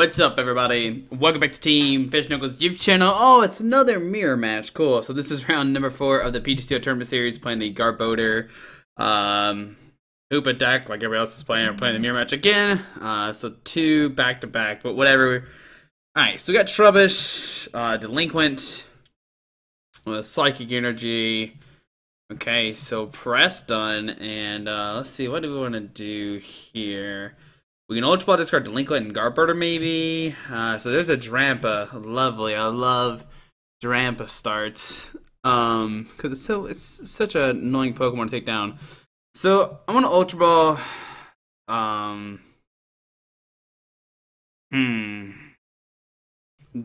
What's up, everybody? Welcome back to Team Fish Knuckles YouTube channel. Oh, it's another mirror match. Cool. So this is round number 4 of the PTCGO tournament series, playing the Garbodor Hoopa deck, like everybody else is playing. We're playing the mirror match again. So 2 back-to-back, but whatever. Alright, so we got Trubbish, Delinquent, Psychic Energy. Okay, so press done, and let's see, what do we want to do here? We can Ultra Ball discard Delinquent and Garbodor maybe. So there's a Drampa. Lovely. I love Drampa starts. Because it's such an annoying Pokemon to take down. So I'm gonna Ultra Ball.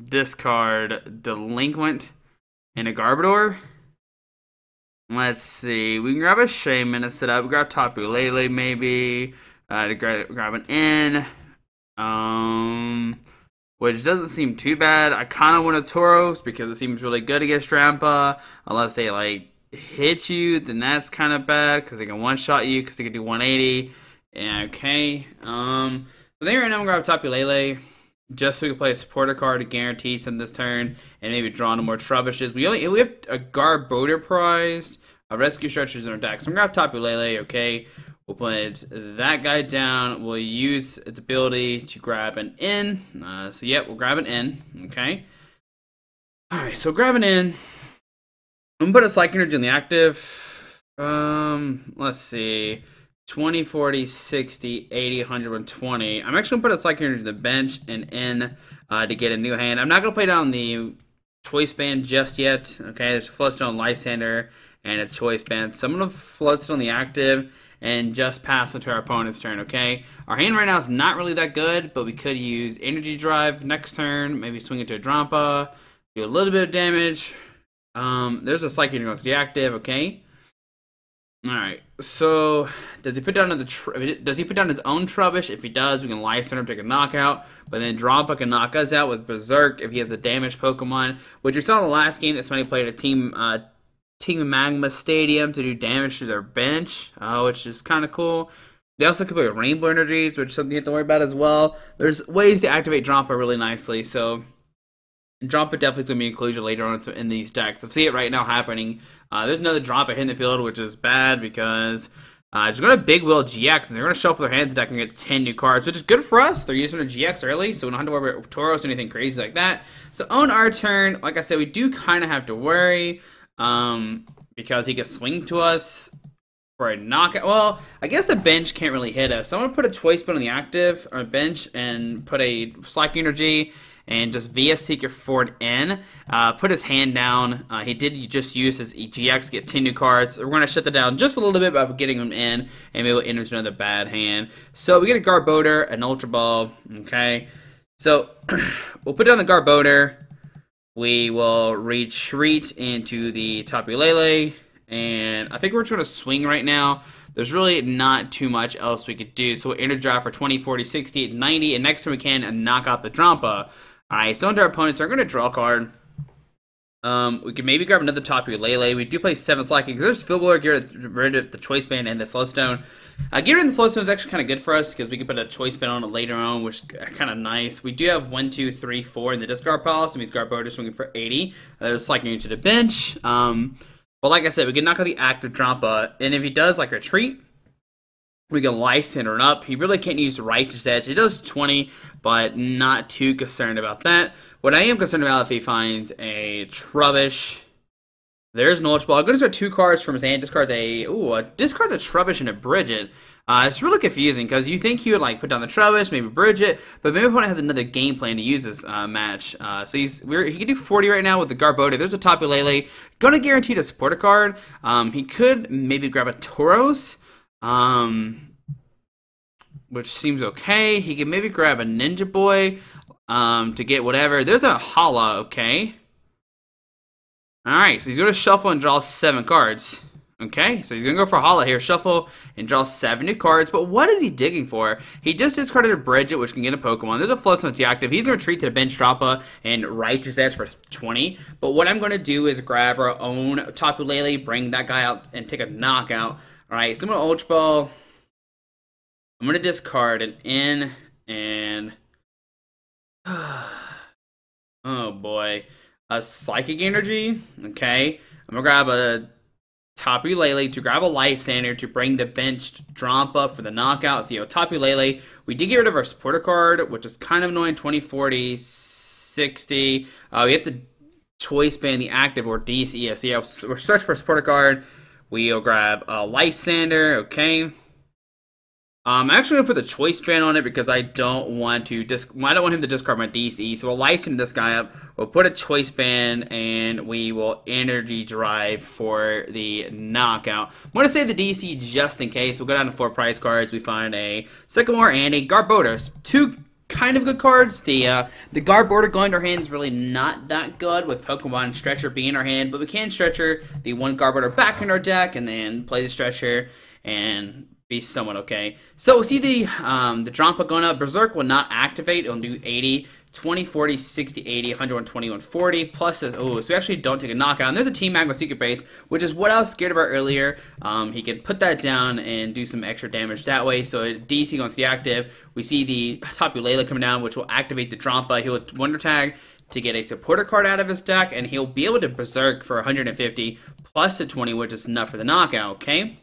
Discard Delinquent and a Garbodor. Let's see. We can grab a Shaman to set up. We grab Tapu Lele maybe. To grab an N, which doesn't seem too bad. I kind of want a Tauros because it seems really good against Drampa. Unless they like hit you, then that's kind of bad because they can one-shot you because they can do 180. Yeah, okay. So I think right now I'm gonna grab Tapu Lele just so we can play a supporter card to guarantee some this turn and maybe draw no more Trubbishes. We have a Garbodor prized, a Rescue Structures in our deck. So I'm gonna grab Tapu Lele, okay. We'll put that guy down. We'll use its ability to grab an N. So, yep, we'll grab an N. Okay. Alright, so grab an N. I'm going to put a Psychic Energy in the active. Let's see. 20, 40, 60, 80, 100, 120. I'm actually going to put a Psychic Energy in the bench and N to get a new hand. I'm not going to play down the Choice Band just yet. Okay, there's a Floatstone, Lysander, and a Choice Band. So I'm going to Floatstone the active and just pass it to our opponent's turn, okay? Our hand right now is not really that good, but we could use Energy Drive next turn, maybe swing it to a Drampa, do a little bit of damage. There's a Psychic Energy to the active, okay? Alright, so does he put down does he put down his own Trubbish? If he does, we can Lysander him, take a knockout, but then Drampa can knock us out with Berserk if he has a damaged Pokemon, which we saw in the last game that somebody played a Team Magma Stadium to do damage to their bench, which is kind of cool. They also could play Rainbow Energies, which is something you have to worry about as well. There's ways to activate Drampa really nicely, so Drampa definitely is going to be included later on in these decks. I see it right now happening. There's another Drampa hitting the field, which is bad because it's going to Big Will GX, and they're going to shuffle their hands deck and get 10 new cards, which is good for us. They're using their GX early, so we don't have to worry about Tauros or anything crazy like that. So on our turn, like I said, we do kind of have to worry. Because he can swing to us for a knockout. Well, I guess the bench can't really hit us. So I'm going to put a Choice Band on the active, or bench, and put a Psychic Energy, and just via Secret Fort in. Put his hand down. He did just use his GX to get 10 new cards. We're going to shut that down just a little bit by getting him in, and maybe we'll enter another bad hand. So we get a Garbodor, an Ultra Ball, okay? So we'll put down the Garbodor. We will retreat into the Tapu Lele, and I think we're trying to swing right now. There's really not too much else we could do. So we'll Energy Drive for 20, 40, 60, 90, and next time we can knock out the Drampa. Alright, so into our opponents, they're going to draw a card. We can maybe grab another Tapu Lele. We do play 7 Slaking, because there's Field Blower, get rid of the Choice Band and the Floatstone. Getting rid of the Floatstone is actually kind of good for us, because we can put a Choice Band on it later on, which is kind of nice. We do have 1, 2, 3, 4 in the discard pile, so it means Garbodor swinging for 80. There's Slaking into the bench. But like I said, we can knock out the active Drampa, and if he does like retreat, we can Lysander up. He really can't use Righteous Edge. He does 20, but not too concerned about that. What I am concerned about if he finds a Trubbish. There's an Ultra Ball. I'm going to start 2 cards from his hand. Discards a Trubbish and a Bridget. It's really confusing because you think he would like put down the Trubbish, maybe Bridget, but maybe opponent has another game plan to use this match. So he can do 40 right now with the Garbodor. There's a Tapu Lele. Going to guarantee a supporter card. He could maybe grab a Tauros, which seems okay. He can maybe grab a Ninja Boy to get whatever. There's a Hala, okay. Alright, so he's going to shuffle and draw 7 cards. Okay, so he's going to go for Hala here. Shuffle and draw 7 new cards. But what is he digging for? He just discarded a Bridget, which can get a Pokemon. There's a Floatstone to the active. He's going to retreat to the bench Drampa and Righteous Edge for 20. But what I'm going to do is grab our own Tapu Lele, bring that guy out, and take a knockout. Alright, so I'm going to Ultra Ball. I'm going to discard an N and Oh boy. A Psychic Energy. Okay. I'm gonna grab a Tapu Lele to grab a Lysander to bring the benched Drampa for the knockout. So, you know, Tapu Lele. We did get rid of our supporter card, which is kind of annoying. 20, 40, 60. We have to choice band the active or DC. Yeah, so yeah, we're searching for a supporter card. We'll grab a Lysander. Okay. I'm actually gonna put the choice band on it because I don't want to I don't want him to discard my DC. So we'll license this guy up. We'll put a choice band and we will energy drive for the knockout. I'm gonna save the DC just in case. We'll go down to 4 prize cards. We find a Sycamore and a Garbodor. 2 kind of good cards. The Garbodor going to our hand is really not that good with Pokemon Stretcher being in our hand, but we can Stretcher the one Garbodor back in our deck and then play the Stretcher and be somewhat okay. So we'll see the Drampa going up. Berserk will not activate. It'll do 80, 20, 40, 60, 80, 120, 140. Plus, oh, so we actually don't take a knockout. And there's a Team Magma Secret Base, which is what I was scared about earlier. He can put that down and do some extra damage that way. So DC going to the active. We see the Tapu Lele coming down, which will activate the Drampa. He'll Wonder Tag to get a supporter card out of his deck, and he'll be able to Berserk for 150 plus the 20, which is enough for the knockout, okay?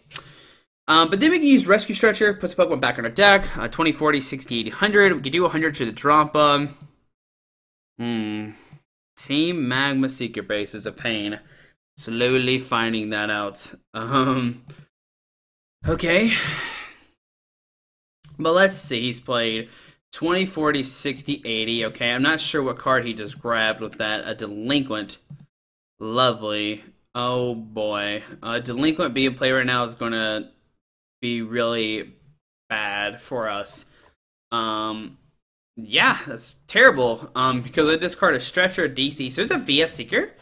But then we can use Rescue Stretcher, puts the Pokemon back on our deck, 20, 40, 60, 80, 100. We can do 100 to the Drampa. Team Magma Secret Base is a pain. Slowly finding that out. Okay. But let's see, he's played 20, 40, 60, 80. Okay, I'm not sure what card he just grabbed with that. A Delinquent. Lovely. Oh boy. Delinquent being played right now is going to be really bad for us. Yeah, that's terrible. Because I discard a Stretcher, DC. So there's a VS Seeker.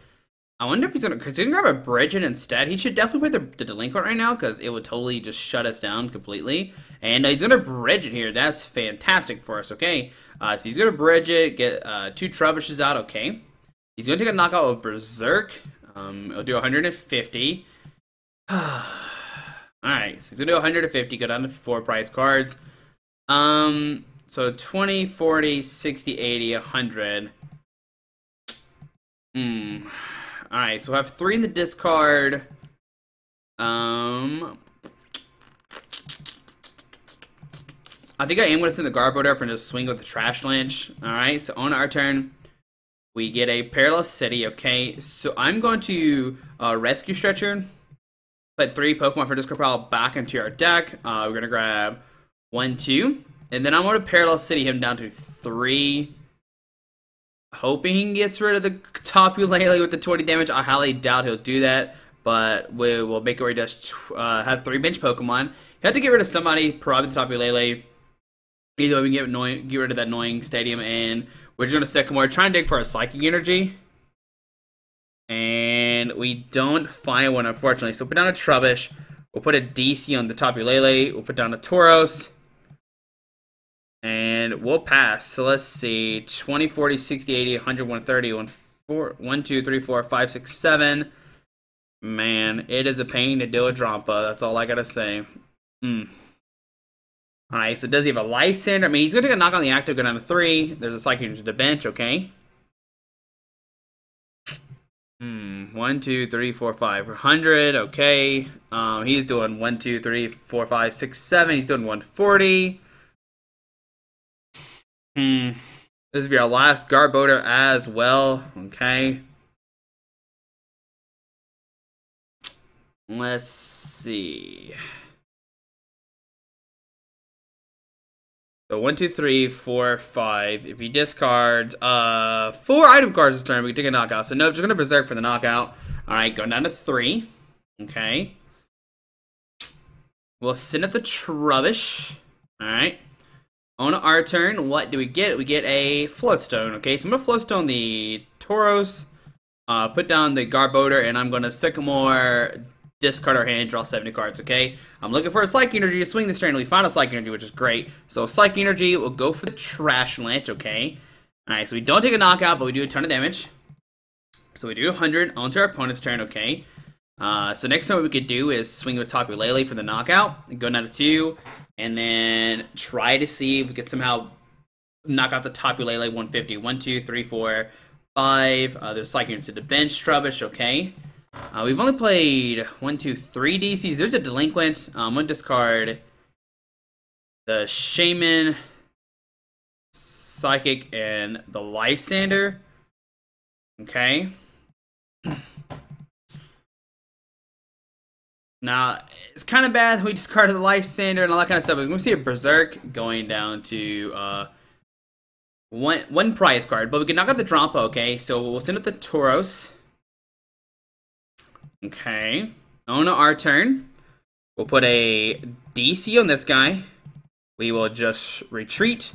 I wonder if he's gonna grab a Bridget instead. He should definitely play the Delinquent right now because it would totally just shut us down completely. And he's gonna Bridget here. That's fantastic for us. Okay, so he's gonna Bridget, get 2 Trubbishes out. Okay, he's gonna take a knockout with Berserk. It'll do 150. Alright, so he's gonna do 150, go down to 4 prize cards. So 20, 40, 60, 80, 100. Alright, so I have 3 in the discard. I think I am gonna send the Garbodor up and just swing with the Trash Lynch. Alright, so on our turn, we get a Perilous City, okay? So I'm going to Rescue Stretcher. Put 3 Pokemon for discard pile back into our deck. We're gonna grab 1, 2, and then I'm gonna Perilous City him down to 3. Hoping he gets rid of the Tapu Lele with the 20 damage. I highly doubt he'll do that, but we will make it where he does have 3 bench Pokemon. You have to get rid of somebody, probably the Tapu Lele. Either way, we can get rid of that annoying Stadium, and we're just gonna Sycamore, try and dig for a Psychic Energy. And we don't find one, unfortunately. So we'll put down a Trubbish. We'll put a DC on the Tapu Lele. We'll put down a Tauros. And we'll pass. So let's see. 20, 40, 60, 80, 100, 130, 1, 2, 3, 4, 5, 6, 7. Man, it is a pain to deal with Drampa. That's all I gotta say. Alright, so does he have a Lysander? I mean, he's gonna take a knock on the active, go down to 3. There's a Psychic to the bench, okay. 1, 2, 3, 4, 5. 100, okay. He's doing 1, 2, 3, 4, 5, 6, 7. He's doing 140. This will be our last Garbodor as well, okay. Let's see. So 1, 2, 3, 4, 5. If he discards 4 item cards this turn, we can take a knockout. So nope, just gonna Berserk for the knockout. Alright, going down to 3. Okay. We'll send up the Trubbish. Alright. On our turn, what do we get? We get a Floatstone. Okay, so I'm gonna Floatstone the Tauros, put down the Garbodor, and I'm gonna Sycamore, discard our hand, draw 70 cards, okay? I'm looking for a Psychic Energy to swing this turn. We found a Psychic Energy, which is great. So Psychic Energy, we'll go for the Trash Lynch, okay? Alright, so we don't take a knockout, but we do a ton of damage. So we do 100 onto our opponent's turn, okay? So next time what we could do is swing with Tapu Lele for the knockout, go down to 2, and then try to see if we could somehow knock out the Tapu Lele 150. 1, 2, 3, 4, 5. There's cycling to the bench. Trubbish, okay. We've only played 1, 2, 3 DCs. There's a Delinquent. I'm going to discard the Shaman, Psychic, and the Lysander. Okay. Now, it's kind of bad that we discarded the Lysander and all that kind of stuff. We're going to see a Berserk going down to one prize card. But we can knock out the Drampa, okay? So we'll send out the Tauros. Okay. On our turn, we'll put a DC on this guy. We will just retreat.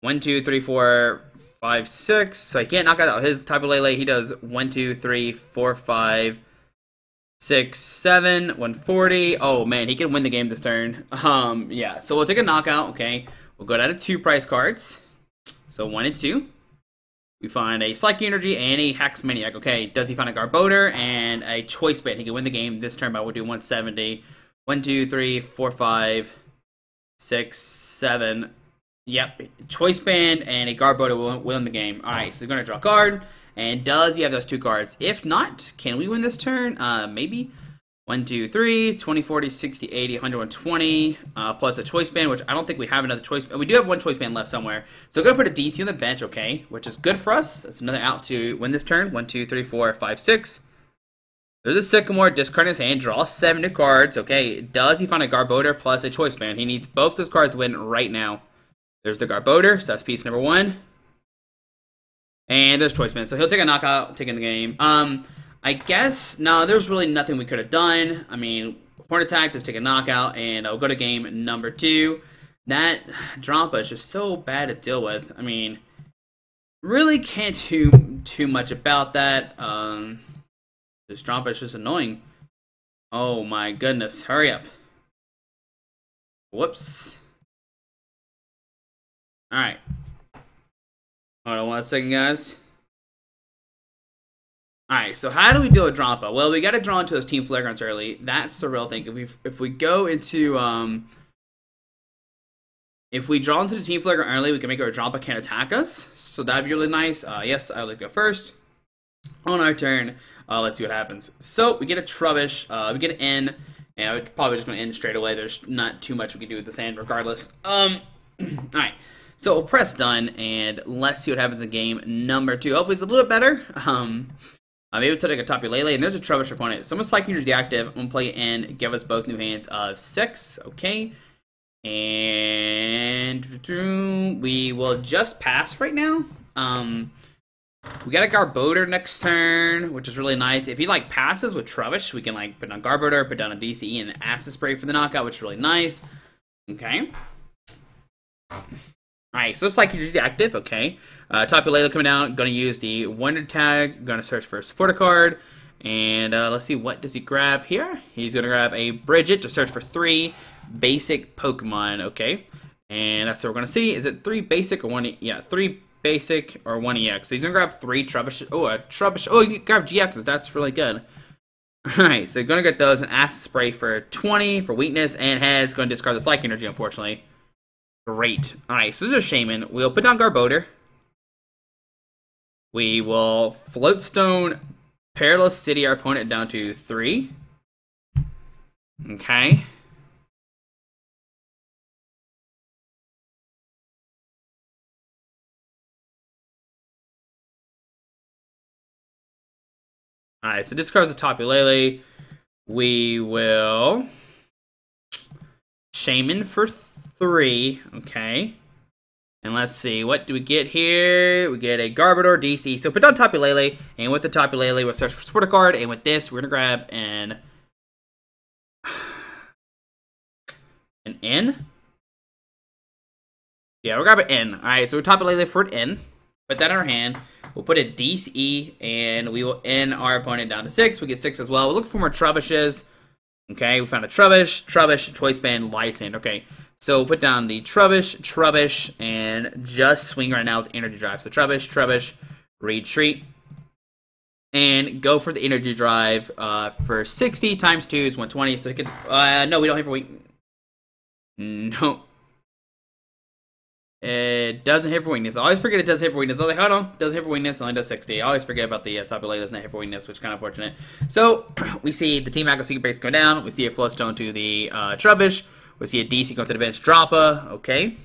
1, 2, 3, 4, 5, 6. So he can't knock out his Tapu Lele. He does 1, 2, 3, 4, 5, 6, 7, 140. Oh man, he can win the game this turn. Yeah. So we'll take a knockout. Okay. We'll go down to 2 prize cards. So 1 and 2. We find a Psychic Energy and a Hex Maniac. Okay, does he find a Garbodor and a Choice Band? He can win the game this turn by we'll do 170. 1, 2, 3, 4, 5, 6, 7. Yep, Choice Band and a Garbodor will win the game. Alright, so we're going to draw a card. And does he have those 2 cards? If not, can we win this turn? Maybe. 1, 2, 3, 20, 40, 60, 80, 100, 120, plus a Choice Band, which I don't think we have another Choice Band. We do have 1 Choice Band left somewhere. So we're going to put a DC on the bench, okay, which is good for us. That's another out to win this turn. 1, 2, 3, 4, 5, 6. There's a Sycamore, discard his hand, draw 7 new cards, okay. Does he find a Garbodor plus a Choice Band? He needs both those cards to win right now. There's the Garbodor, so that's piece number 1. And there's Choice Band, so he'll take a knockout, taking the game. I guess, no, there's really nothing we could have done. I mean, Horn Attack to take a knockout, and I'll go to game number 2. That Drampa is just so bad to deal with. I mean, really can't do too much about that. This Drampa is just annoying. Oh my goodness, hurry up. Whoops. Alright. Hold on 1 second, guys. Alright, so how do we deal with Drampa? Well, we gotta draw into those Team Flare Grunts early. That's the real thing. If we go into if we draw into the Team Flare Grunt early, we can make our Drampa can't attack us. So that'd be really nice. Yes, I would go first. On our turn, let's see what happens. So we get a Trubbish, we get an N, and we're probably just gonna end straight away. There's not too much we can do with this hand regardless. Alright. So we'll press done, and let's see what happens in game number 2. Hopefully it's a little bit better. I'm able to take a Tapu Lele, and there's a Trubbish opponent. So I'm going to Psychic Energy active. I'm going to play it in, give us both new hands of 6. Okay. And we will just pass right now. We got a Garbodor next turn, which is really nice. If he like passes with Trubbish, we can like put down Garbodor, put down a DCE, and an Acid Spray for the knockout, which is really nice. Okay. Alright, so Psychic Energy active, okay. Tapu Lele coming out, going to use the Wonder Tag, going to search for a supporter card, and let's see, what does he grab here? He's going to grab a Bridget to search for 3 basic Pokemon, okay. And that's what we're going to see. Is it 3 basic or 1? Yeah, 3 basic or 1 EX. So he's going to grab 3 Trubbish. Oh, a Trubbish. Oh, you grab GXs. That's really good. Alright, so going to get those, an Acid Spray for 20 for weakness, and he's going to discard the Psychic Energy, unfortunately. Great. Alright, so this is a Shaman. We'll put down Garbodor. We will Floatstone Perilous City our opponent down to 3. Okay. Alright, so discards the Tapu Lele. We will Shaman for 3. Okay. And let's see, what do we get here? We get a Garbodor DC. So put down Tapu Lele, and with the Tapu Lele, we'll search for supporter card, and with this, we're going to grab an N? Yeah, we'll grab an N. Alright, so we're Tapu Lele for an N. Put that in our hand. We'll put a DCE, and we will end our opponent down to 6. We get 6 as well. We'll look for more Trubbishes. Okay, we found a Trubbish, Choice Band, Lysander. Okay, so put down the Trubbish, and just swing right now with Energy Drive. So Trubbish, retreat, and go for the Energy Drive for 60 times 2 is 120. So we can, no, we don't have a week. No. It doesn't hit for weakness. I always forget it does hit for weakness. I was like, hold on, it does hit for weakness. It only does 60. I always forget about the Tapu Lele does not hit for weakness, which is kind of unfortunate. So, we see the Team Aqua Secret Base go down. We see a Floatstone to the Trubbish. We see a DC go to the bench Drampa. Okay.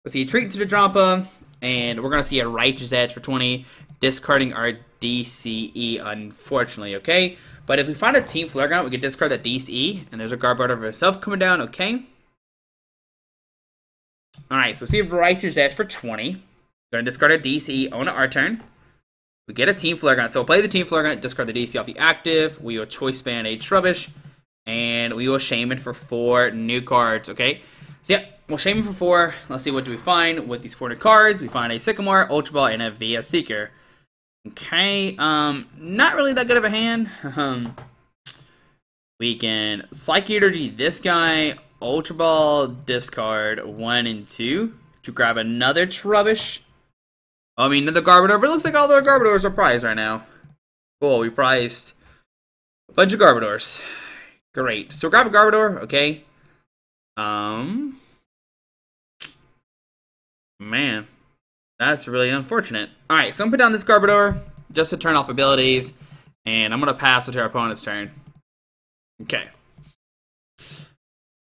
We see a Treat to the Drampa. And we're going to see a Righteous Edge for 20. Discarding our DCE, unfortunately. Okay. But if we find a Team Flare we can discard that DCE. And there's a Garbodor of herself coming down. Okay. Alright, so we see a Righteous Edge for 20. We're going to discard a DC on our turn. We get a Team Flare. So we'll play the Team Flare, discard the DC off the active. We will Choice Band a Trubbish. And we will Shaman for 4 new cards, okay? So yeah, we'll Shaman for 4. Let's see what do we find with these 4 new cards. We find a Sycamore, Ultra Ball, and a VS Seeker. Okay, not really that good of a hand. We can Psychic Energy this guy, Ultra Ball, discard 1 and 2 to grab another Trubbish. I mean, another Garbodor, but it looks like all the Garbodors are prized right now. Cool, we prized a bunch of Garbodors. Great. So grab a Garbodor, okay. Man, that's really unfortunate. Alright, so I'm gonna put down this Garbodor just to turn off abilities, and I'm gonna pass it to our opponent's turn. Okay.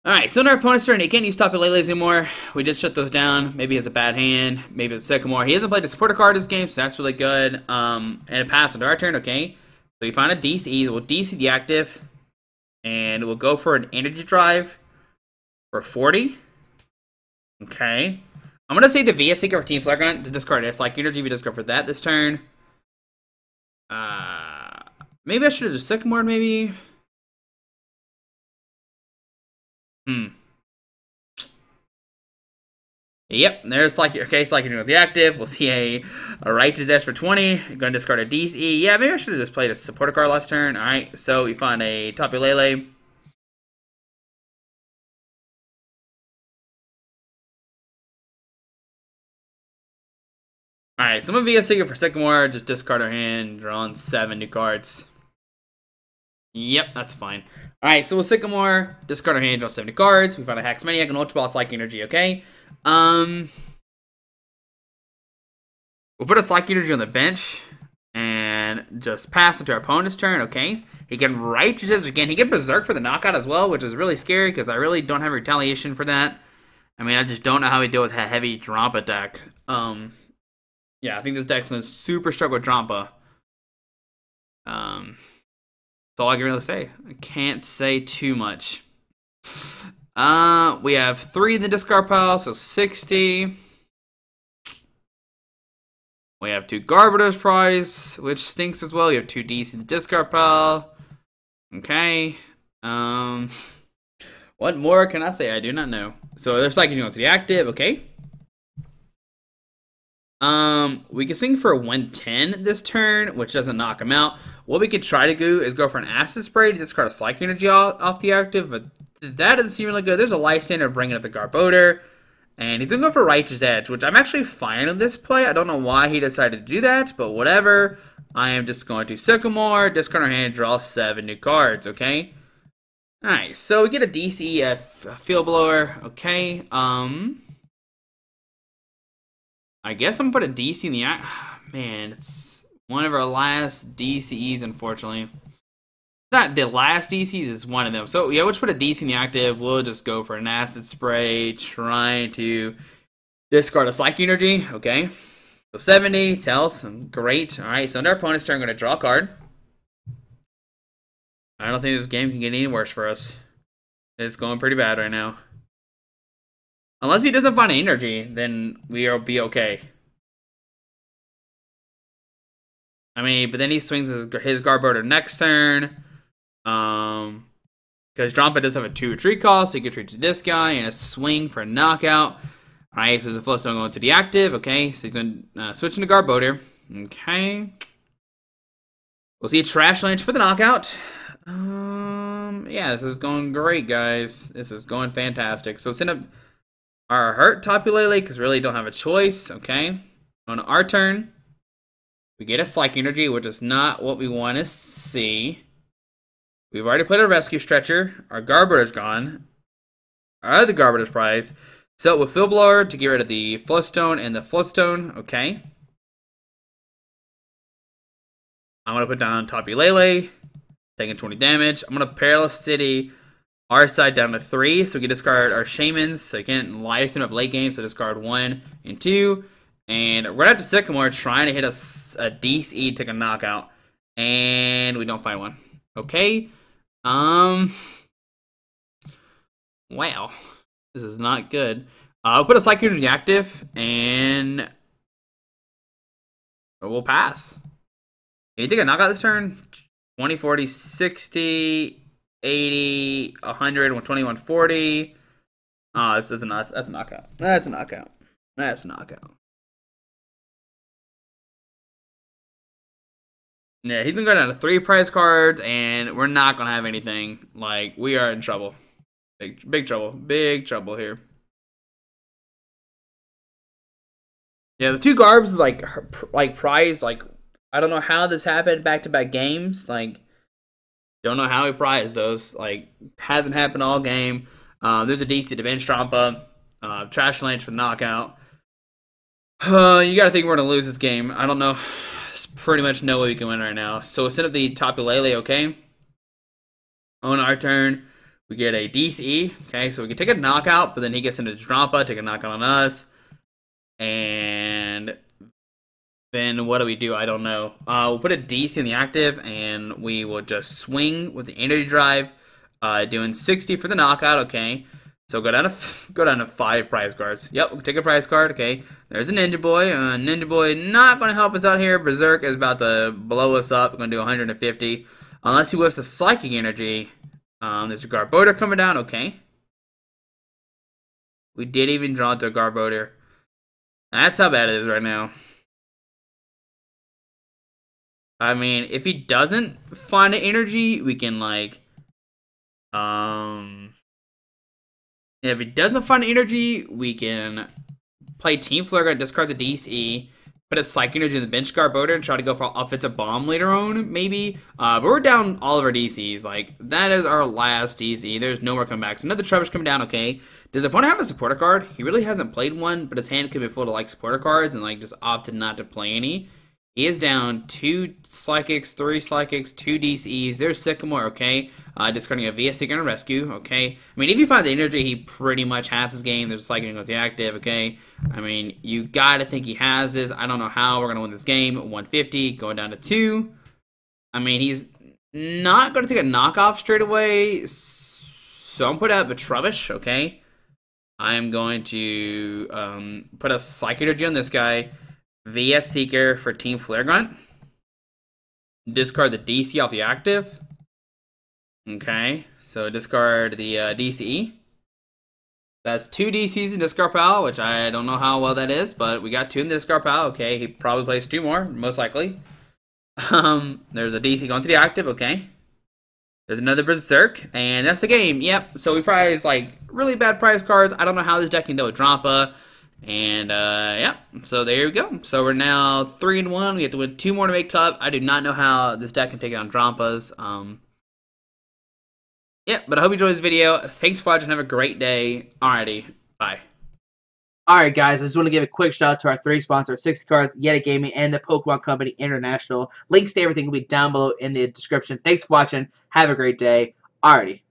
Alright, so in our opponent's turn, he can't use Tapu Leles anymore. We did shut those down. Maybe he has a bad hand. Maybe it's a Sycamore. He hasn't played a supporter card this game, so that's really good. And it passed into our turn, okay. So we find a DC. We'll DC the active. And we'll go for an Energy Drive for 40. Okay. I'm going to say the VS Seeker for Team Flare Gun to discard it. It's like Energy, we discard for that this turn. Maybe I should have just Sycamore, maybe. Yep, there's like okay, it's like you're doing with the active. We'll see a Righteous Edge for 20. You're gonna discard a DC. Yeah, maybe I should have just played a supporter card last turn. Alright, so we find a Tapu Lele. Alright, so I'm gonna VS Seeker for Sycamore, just discard our hand, draw on 7 new cards. Yep, that's fine. Alright, so with Sycamore, discard our hand, draw 70 cards. We find a Hex Maniac and Ultra Ball Psychic Energy, okay? We'll put a Psychic Energy on the bench and just pass it to our opponent's turn, okay? He can Righteous Edge again. He can Berserk for the knockout as well, which is really scary because I really don't have retaliation for that. I mean, I just don't know how we deal with a heavy Drampa deck. Yeah, I think this deck's gonna super struggle with Drampa. That's all I can really say. I can't say too much. We have 3 in the discard pile, so 60. We have 2 Garbodor's prize, which stinks as well. You have 2 DC in the discard pile. Okay. What more can I say? I do not know. So there's like going to the active, okay. We can swing for a 110 this turn, which doesn't knock him out. What we could try to do is go for an Acid Spray to discard a Psychic Energy off the active, but that doesn't seem really good. There's a Lysander bringing up the Garbodor, and he's going to go for Righteous Edge, which I'm actually fine with this play. I don't know why he decided to do that, but whatever. I am just going to Sycamore, discard our hand, draw 7 new cards, okay? Alright, so we get a DC, a Field Blower, okay, I guess I'm going to put a DC in the man, it's one of our last DCs, unfortunately. Not the last DCs, is one of them. So, yeah, we'll just put a DC in the active. We'll just go for an Acid Spray, trying to discard a Psychic Energy, okay? So, 70, tells, great. Alright, so under our opponent's turn, I'm going to draw a card. I don't think this game can get any worse for us. It's going pretty bad right now. Unless he doesn't find energy, then we'll be okay. I mean, but then he swings his Garbodor next turn. Because Drampa does have a 2 retreat cost, so he can retreat to this guy and a swing for a knockout. Alright, so there's a Floatstone going to the active. Okay, so he's going to switch into Garbodor. Okay. We'll see a Trash Lynch for the knockout. Yeah, this is going great, guys. This is going fantastic. So send up our hurt Tapu Lele because really don't have a choice. Okay. On our turn, we get a Psychic Energy, which is not what we want to see. We've already put a Rescue Stretcher. Our Garbodor's gone. Our other Garbodor's prize. So with Field Blower to get rid of the Floodstone and the Floodstone, okay. I'm going to put down Tapu Lele, taking 20 damage. I'm going to Perilous City our side down to 3, so we can discard our Shamans, so you can't live stream up late game, so discard 1 and 2. And we're going to have to Sycamore trying to hit a DC, take a knockout. And we don't find one. Okay. Wow. This is not good. I'll put a Psychic Energy active, and we'll pass. Can you take a knockout this turn? 20, 40, 60, 80, 100, 120, 140. Oh, this is not. That's a knockout. That's a knockout. That's a knockout. Yeah, he's gonna go down to 3 prize cards, and we're not gonna have anything. Like, we are in trouble. Big trouble. Big trouble here. Yeah, the 2 Garbs is like prize. Like, I don't know how this happened back-to-back games. Like, don't know how he prized those. Like, hasn't happened all game. There's a DC to bench Drampa. Trash Lynch for the knockout. You gotta think we're gonna lose this game. I don't know. Pretty much no way we can win right now. So we'll set up the Tapu Lele, okay? On our turn, we get a DC, okay? So we can take a knockout, but then he gets into Drampa, take a knockout on us. And then what do we do? I don't know. We'll put a DC in the active, and we will just swing with the Energy Drive, doing 60 for the knockout, okay? So go down to 5 prize cards. Yep, we'll take a prize card. Okay, there's a Ninja Boy. Ninja Boy not going to help us out here. Berserk is about to blow us up. We're going to do 150. Unless he whips a Psychic Energy. There's a Garbodor coming down. Okay. We did even draw into a Garbodor. That's how bad it is right now. I mean, if he doesn't find an energy, we can like... if he doesn't find energy, we can play Team Flare, discard the DC, put a Psychic Energy in the bench Garbodor, and try to go for offensive bomb later on, maybe. But we're down all of our DCs. Like, that is our last DC. There's no more comebacks. Another Trevor's coming down, okay. Does the opponent have a supporter card? He really hasn't played one, but his hand could be full of, like, supporter cards and, like, just opted not to play any. He is down 2 Psychics, 3 Psychics, 2 DCs. There's Sycamore, okay. Discarding a VS Seeker and Rescue, okay. I mean, if he finds energy, he pretty much has his game. There's Psychic with the active, okay. I mean, you gotta think he has this. I don't know how we're gonna win this game. 150, going down to 2. I mean, he's not gonna take a knockoff straight away. So I'm putting out the Trubbish, okay. I'm going to put a Psychic Energy on this guy. VS Seeker for Team Flare Grunt. Discard the DC off the active. Okay, so discard the DCE. That's 2 DCs in discard pile, which I don't know how well that is, but we got 2 in the discard pile. Okay, he probably plays 2 more, most likely. There's a DC going to the active, okay. There's another Berserk, and that's the game. Yep, so we prize, like, really bad prize cards. I don't know how this deck can deal with Drampa. And, yeah, so there we go. So we're now 3-1. We have to win 2 more to make cup. I do not know how this deck can take it on Drampa's. Yeah, but I hope you enjoyed this video. Thanks for watching. Have a great day. Alrighty, bye. Alright guys, I just want to give a quick shout out to our 3 sponsors, 60 Cards, Yeti Gaming, and the Pokemon Company International. Links to everything will be down below in the description. Thanks for watching. Have a great day. Alrighty.